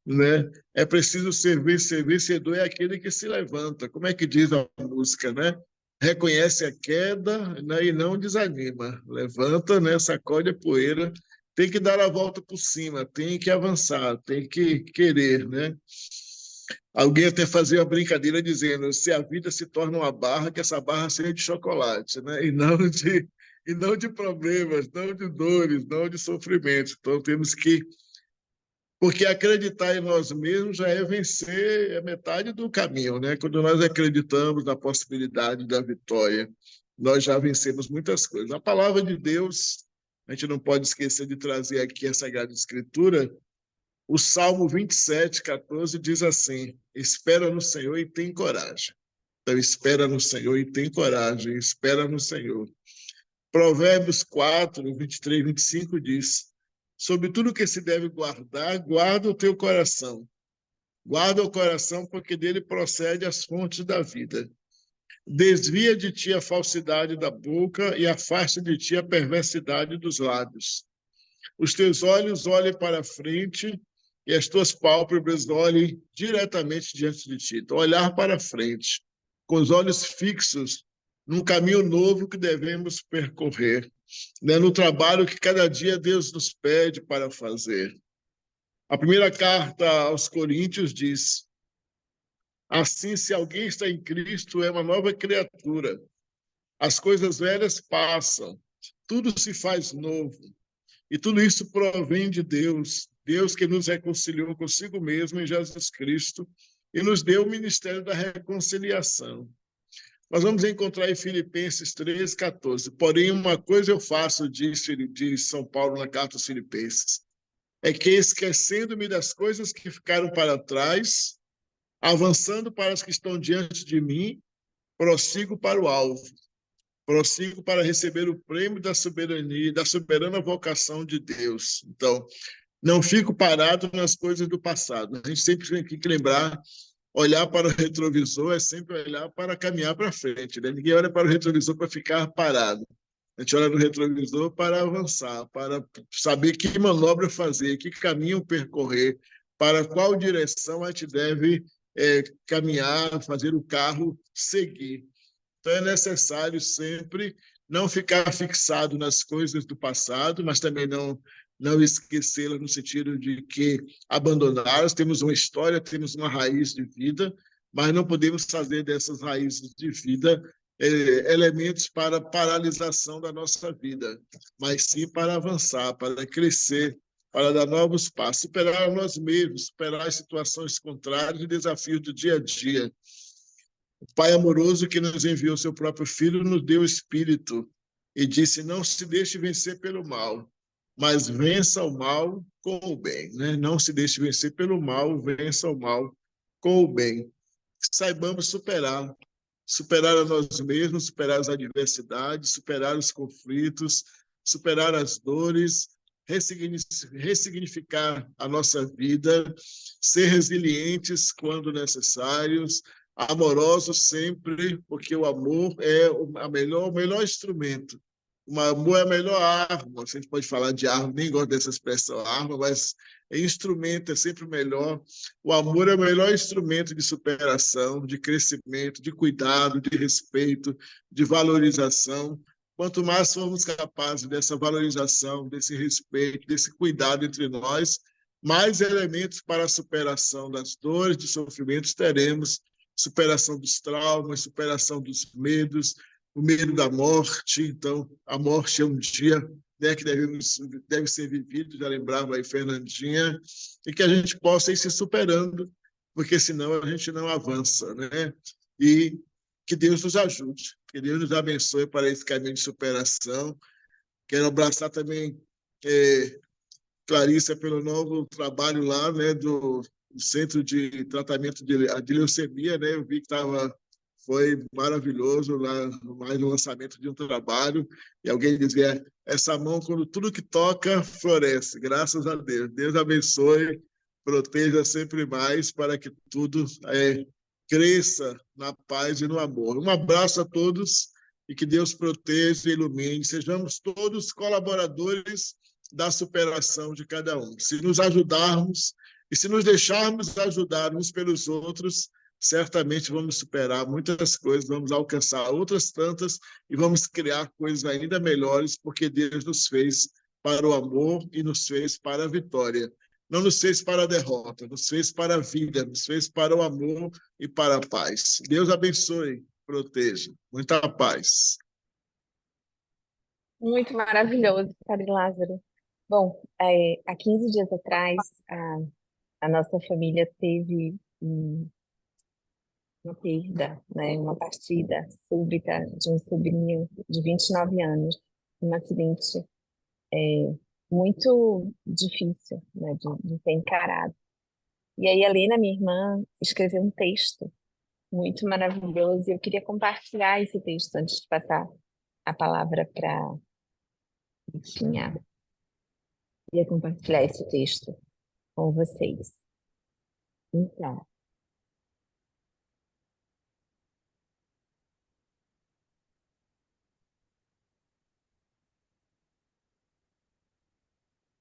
né? É preciso ser vencedor é aquele que se levanta. Como é que diz a música, né? Reconhece a queda, né, e não desanima. Levanta, né, sacode a poeira, tem que dar a volta por cima, tem que avançar, tem que querer, né? Alguém até fazia uma brincadeira dizendo, se a vida se torna uma barra, que essa barra seja de chocolate, né? E não de problemas, não de dores, não de sofrimentos. Então temos que, porque acreditar em nós mesmos já é vencer a metade do caminho, né? Quando nós acreditamos na possibilidade da vitória, nós já vencemos muitas coisas. A palavra de Deus, a gente não pode esquecer de trazer aqui a Sagrada Escritura. O Salmo 27:14 diz assim: espera no Senhor e tem coragem. Então, espera no Senhor e tem coragem, espera no Senhor. Provérbios 4:23-25 diz: sobre tudo que se deve guardar, guarda o teu coração. Guarda o coração, porque dele procede as fontes da vida. Desvia de ti a falsidade da boca e afasta de ti a perversidade dos lábios. Os teus olhos olhem para a frente e as tuas pálpebras olhem diretamente diante de ti. Então, olhar para a frente, com os olhos fixos num caminho novo que devemos percorrer, né? No trabalho que cada dia Deus nos pede para fazer. A primeira carta aos Coríntios diz: assim, se alguém está em Cristo, é uma nova criatura. As coisas velhas passam, tudo se faz novo. E tudo isso provém de Deus, Deus que nos reconciliou consigo mesmo em Jesus Cristo e nos deu o ministério da reconciliação. Nós vamos encontrar em Filipenses 3:14. Porém, uma coisa eu faço, diz São Paulo na carta aos Filipenses, é que, esquecendo-me das coisas que ficaram para trás, avançando para as que estão diante de mim, prossigo para o alvo. Prossigo para receber o prêmio da soberania, da soberana vocação de Deus. Então, não fico parado nas coisas do passado. A gente sempre tem que lembrar, olhar para o retrovisor é sempre olhar para caminhar para frente, né? Ninguém olha para o retrovisor para ficar parado. A gente olha no retrovisor para avançar, para saber que manobra fazer, que caminho percorrer, para qual direção a gente deve caminhar, fazer o carro seguir. Então, é necessário sempre não ficar fixado nas coisas do passado, mas também não não esquecê-la no sentido de que abandoná-las. Temos uma história, temos uma raiz de vida, mas não podemos fazer dessas raízes de vida elementos para paralisação da nossa vida, mas sim para avançar, para crescer, para dar novos passos, superar a nós mesmos, superar as situações contrárias e desafios do dia a dia. O Pai amoroso que nos enviou seu próprio Filho nos deu o Espírito e disse: não se deixe vencer pelo mal, mas vença o mal com o bem. Né? Não se deixe vencer pelo mal, vença o mal com o bem. Saibamos superar a nós mesmos, superar as adversidades, superar os conflitos, superar as dores, ressignificar a nossa vida, ser resilientes quando necessários, amorosos sempre, porque o amor é o melhor instrumento. O amor é a melhor arma. A gente pode falar de arma, nem gosto dessa expressão arma, mas instrumento é sempre melhor. O amor é o melhor instrumento de superação, de crescimento, de cuidado, de respeito, de valorização. Quanto mais formos capazes dessa valorização, desse respeito, desse cuidado entre nós, mais elementos para a superação das dores, dos sofrimentos teremos, superação dos traumas, superação dos medos, o medo da morte. Então, a morte é um dia, né, que deve ser vivido, já lembrava aí Fernandinha, e que a gente possa ir se superando, porque senão a gente não avança, né? E que Deus nos ajude, que Deus nos abençoe para esse caminho de superação. Quero abraçar também Clarissa pelo novo trabalho lá, né, do Centro de Tratamento de Leucemia, né? Eu vi que foi maravilhoso lá, mais no lançamento de um trabalho, e alguém dizia: essa mão, quando tudo que toca, floresce, graças a Deus. Deus abençoe, proteja sempre mais, para que tudo cresça na paz e no amor. Um abraço a todos, e que Deus proteja e ilumine, sejamos todos colaboradores da superação de cada um. Se nos ajudarmos e se nos deixarmos ajudar uns pelos outros, certamente vamos superar muitas coisas, vamos alcançar outras tantas e vamos criar coisas ainda melhores, porque Deus nos fez para o amor e nos fez para a vitória. Não nos fez para a derrota, nos fez para a vida, nos fez para o amor e para a paz. Deus abençoe, proteja. Muita paz. Muito maravilhoso, Padre Lázaro. Bom, há 15 dias atrás, a nossa família teve uma perda, né, uma partida súbita de um sobrinho de 29 anos, um acidente muito difícil, né, de ser encarado. E aí a Lena, minha irmã, escreveu um texto muito maravilhoso e eu queria compartilhar esse texto antes de passar a palavra para Ritinha. Queria compartilhar esse texto com vocês. Então,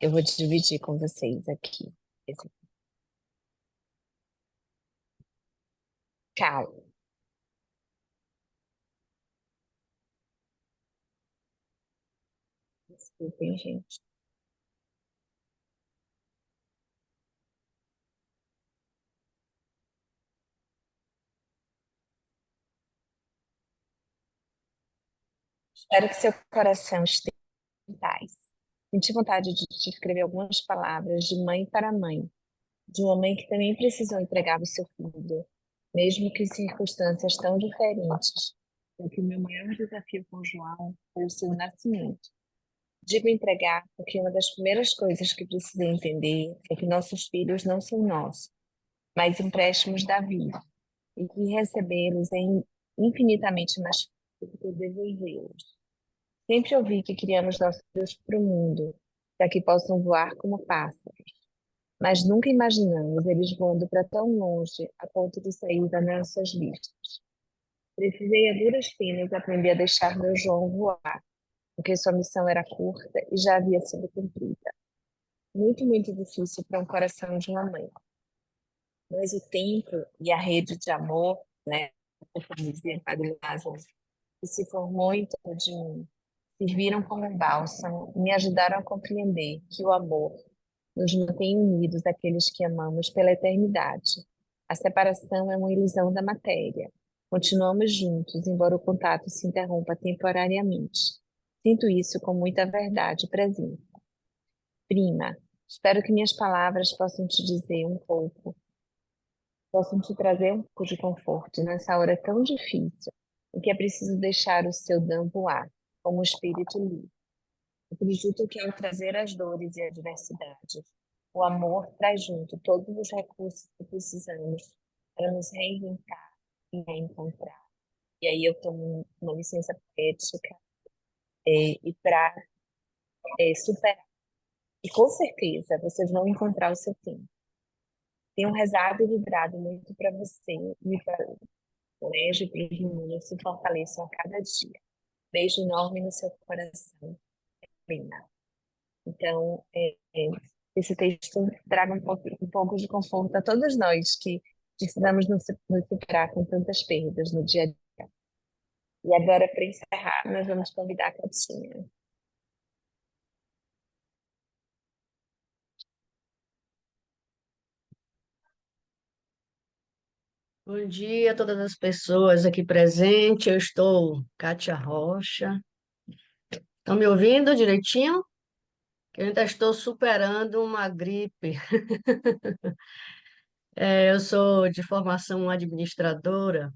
eu vou dividir com vocês aqui. Calma. Desculpem, gente. Espero que seu coração esteja em paz. Senti vontade de te escrever algumas palavras de mãe para mãe, de uma mãe que também precisou entregar o seu filho, mesmo que em circunstâncias tão diferentes. Porque o meu maior desafio com João foi o seu nascimento. Digo entregar porque uma das primeiras coisas que precisei entender é que nossos filhos não são nossos, mas empréstimos da vida, e que recebê-los é infinitamente mais fácil do que devolvê-los. Sempre ouvi que criamos nossos filhos para o mundo, para que possam voar como pássaros, mas nunca imaginamos eles voando para tão longe a ponto de sair das nossas vistas. Precisei a duras penas aprender a deixar meu João voar, porque sua missão era curta e já havia sido cumprida. Muito, muito difícil para um coração de uma mãe. Mas o tempo e a rede de amor, né, como dizia Padre Lázaro, que se formou em torno de mim, serviram como um bálsamo e me ajudaram a compreender que o amor nos mantém unidos àqueles que amamos pela eternidade. A separação é uma ilusão da matéria. Continuamos juntos, embora o contato se interrompa temporariamente. Sinto isso com muita verdade presente. Prima, espero que minhas palavras possam te trazer um pouco de conforto nessa hora tão difícil, em que é preciso deixar o seu dam voar, como um espírito livre. Acredito que ao trazer as dores e adversidades, o amor traz junto todos os recursos que precisamos para nos reinventar e reencontrar. E aí eu tomo uma licença poética e para superar. E com certeza vocês vão encontrar o seu tempo. Tenho rezado e vibrado muito para você e para o colégio e para os meninos se fortaleçam a cada dia. Beijo enorme no seu coração, Lina. Então, esse texto traga um pouco de conforto a todos nós que precisamos nos superar com tantas perdas no dia a dia. E agora, para encerrar, nós vamos convidar a Catinha. Bom dia a todas as pessoas aqui presentes. Eu estou Kátia Rocha. Estão me ouvindo direitinho? Que eu ainda estou superando uma gripe. Eu sou de formação administradora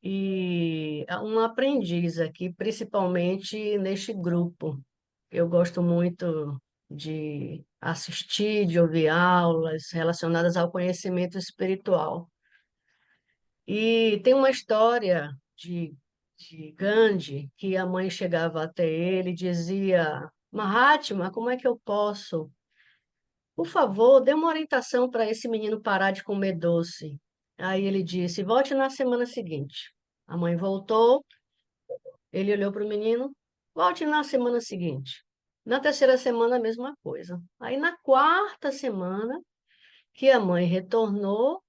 e uma aprendiz aqui, principalmente neste grupo. Eu gosto muito de assistir, de ouvir aulas relacionadas ao conhecimento espiritual. E tem uma história de Gandhi que a mãe chegava até ele e dizia: Mahatma, como é que eu posso? Por favor, dê uma orientação para esse menino parar de comer doce. Aí ele disse: volte na semana seguinte. A mãe voltou, ele olhou para o menino: volte na semana seguinte. Na terceira semana, a mesma coisa. Aí na quarta semana, que a mãe retornou,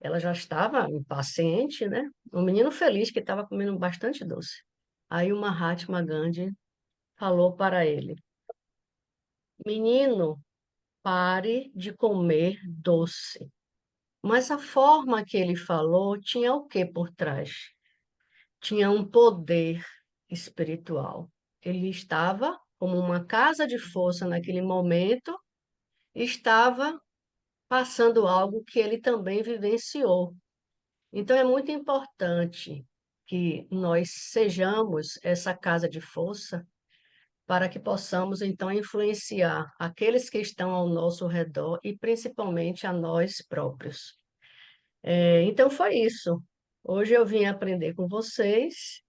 ela já estava impaciente, né? O menino feliz que estava comendo bastante doce. Aí o Mahatma Gandhi falou para ele: menino, pare de comer doce. Mas a forma que ele falou tinha o que por trás? Tinha um poder espiritual. Ele estava como uma casa de força naquele momento, estava passando algo que ele também vivenciou. Então, é muito importante que nós sejamos essa casa de força para que possamos, então, influenciar aqueles que estão ao nosso redor e principalmente a nós próprios. Então, foi isso. Hoje eu vim aprender com vocês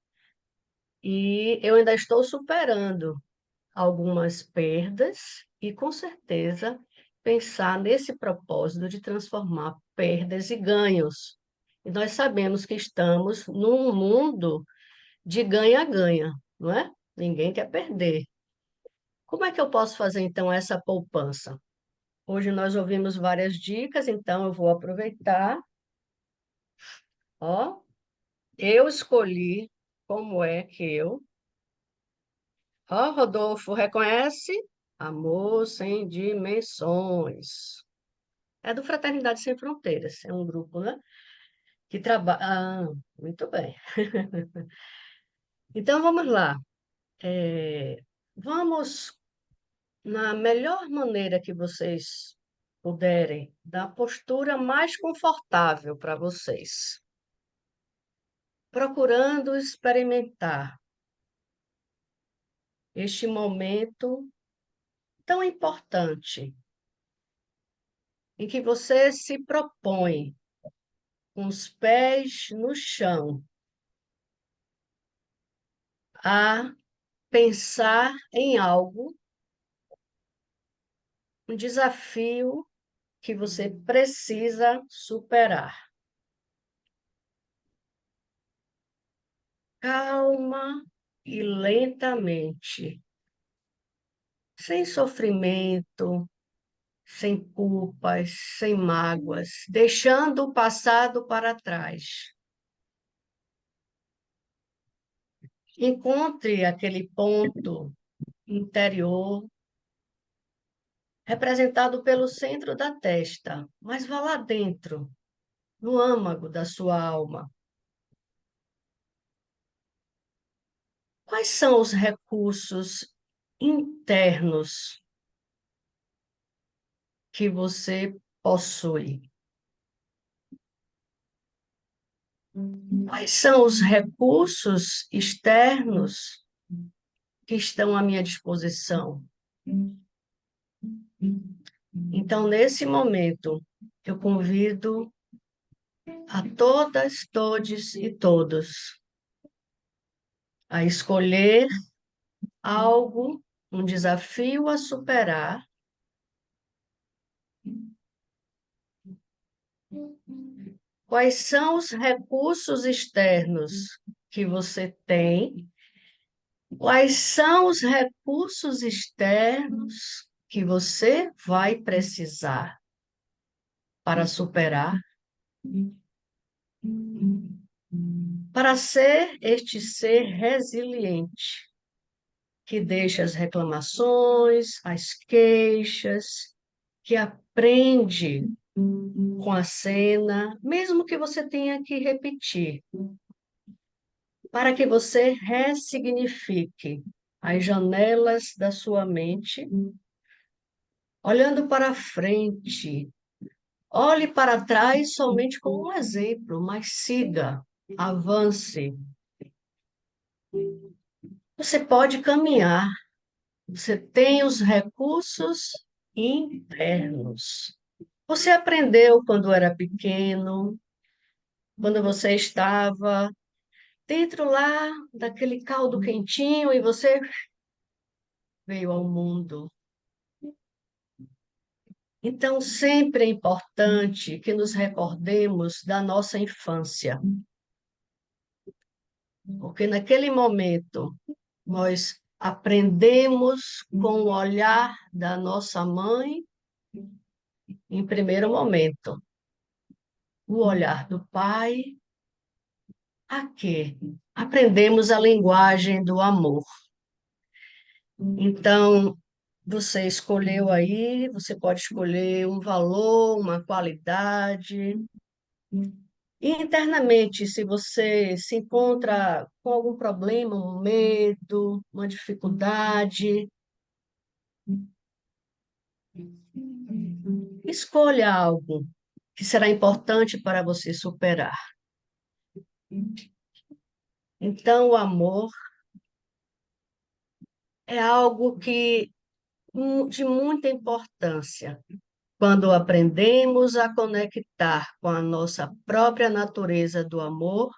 e eu ainda estou superando algumas perdas e, com certeza, pensar nesse propósito de transformar perdas e ganhos. E nós sabemos que estamos num mundo de ganha-ganha, não é? Ninguém quer perder. Como é que eu posso fazer, então, essa poupança? Hoje nós ouvimos várias dicas, então eu vou aproveitar. Ó, eu escolhi como é que eu. Ó, Rodolfo, reconhece? Amor sem dimensões. É do Fraternidade Sem Fronteiras, é um grupo, né? Que trabalha. Ah, muito bem. Então vamos lá. Vamos, na melhor maneira que vocês puderem, da postura mais confortável para vocês, procurando experimentar este momento tão importante em que você se propõe com os pés no chão a pensar em algo, um desafio que você precisa superar. Calma e lentamente, sem sofrimento, sem culpas, sem mágoas, deixando o passado para trás. Encontre aquele ponto interior representado pelo centro da testa, mas vá lá dentro, no âmago da sua alma. Quais são os recursos internos que você possui? Quais são os recursos externos que estão à minha disposição? Então, nesse momento, eu convido a todas, todes e todos a escolher algo, um desafio a superar, quais são os recursos externos que você tem, quais são os recursos externos que você vai precisar para superar, para ser este ser resiliente, que deixa as reclamações, as queixas, que aprende com a cena, mesmo que você tenha que repetir, para que você ressignifique as janelas da sua mente, olhando para frente. Olhe para trás somente como um exemplo, mas siga, avance. Você pode caminhar, você tem os recursos internos. Você aprendeu quando era pequeno, quando você estava dentro lá daquele caldo quentinho e você veio ao mundo. Então, sempre é importante que nos recordemos da nossa infância, porque naquele momento nós aprendemos com o olhar da nossa mãe, em primeiro momento, o olhar do pai, a quê? Aprendemos a linguagem do amor. Então, você escolheu aí, você pode escolher um valor, uma qualidade. E internamente, se você se encontra com algum problema, um medo, uma dificuldade, escolha algo que será importante para você superar. Então, o amor é algo de muita importância. Quando aprendemos a conectar com a nossa própria natureza do amor,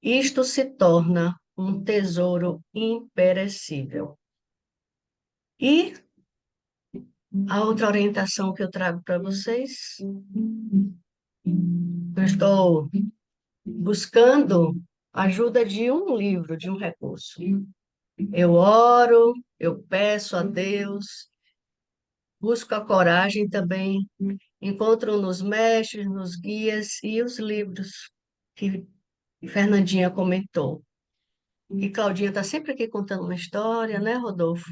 isto se torna um tesouro imperecível. E a outra orientação que eu trago para vocês, eu estou buscando a ajuda de um livro, de um recurso. Eu oro, eu peço a Deus, busco a coragem também, encontro nos mestres, nos guias e os livros que Fernandinha comentou. E Claudinha está sempre aqui contando uma história, né, Rodolfo?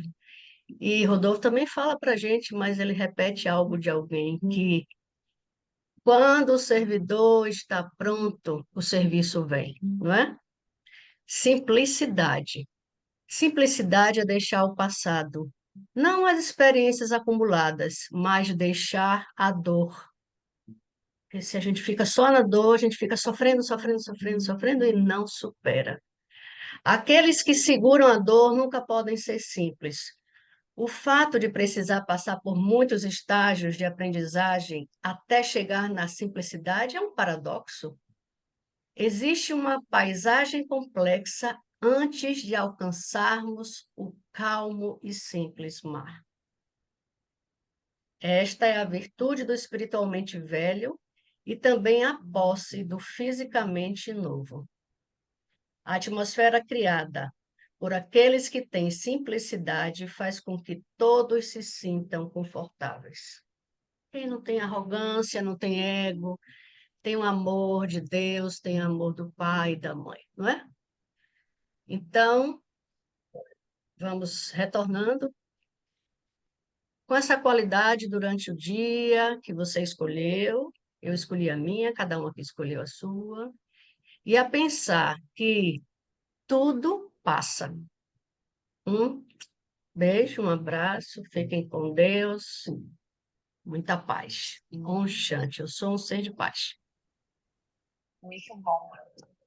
E Rodolfo também fala para a gente, mas ele repete algo de alguém, que quando o servidor está pronto, o serviço vem, não é? Simplicidade. Simplicidade é deixar o passado, não as experiências acumuladas, mas deixar a dor. Porque se a gente fica só na dor, a gente fica sofrendo, sofrendo, sofrendo, sofrendo e não supera. Aqueles que seguram a dor nunca podem ser simples. O fato de precisar passar por muitos estágios de aprendizagem até chegar na simplicidade é um paradoxo. Existe uma paisagem complexa antes de alcançarmos o calmo e simples mar. Esta é a virtude do espiritualmente velho e também a posse do fisicamente novo. A atmosfera criada por aqueles que têm simplicidade faz com que todos se sintam confortáveis. Quem não tem arrogância, não tem ego, tem o amor de Deus, tem o amor do pai e da mãe, não é? Então, vamos retornando com essa qualidade durante o dia que você escolheu, eu escolhi a minha, cada um aqui escolheu a sua, e a pensar que tudo passa. Um beijo, um abraço, fiquem com Deus, muita paz. Om Shanti, eu sou um ser de paz. Muito bom.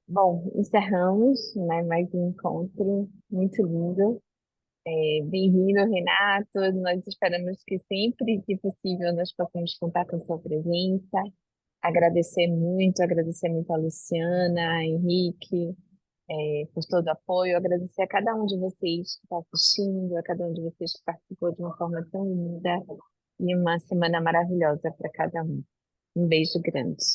Bom, encerramos, né, mais um encontro muito lindo. Bem-vindo, Renato. Nós esperamos que sempre que possível nós possamos contar com sua presença. Agradecer muito a Luciana, a Henrique, por todo o apoio. Agradecer a cada um de vocês que está assistindo, a cada um de vocês que participou de uma forma tão linda e uma semana maravilhosa para cada um. Um beijo grande.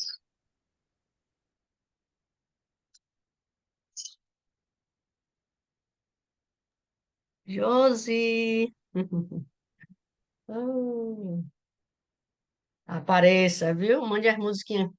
Josi, Oh, apareça, viu? Mande as musiquinhas.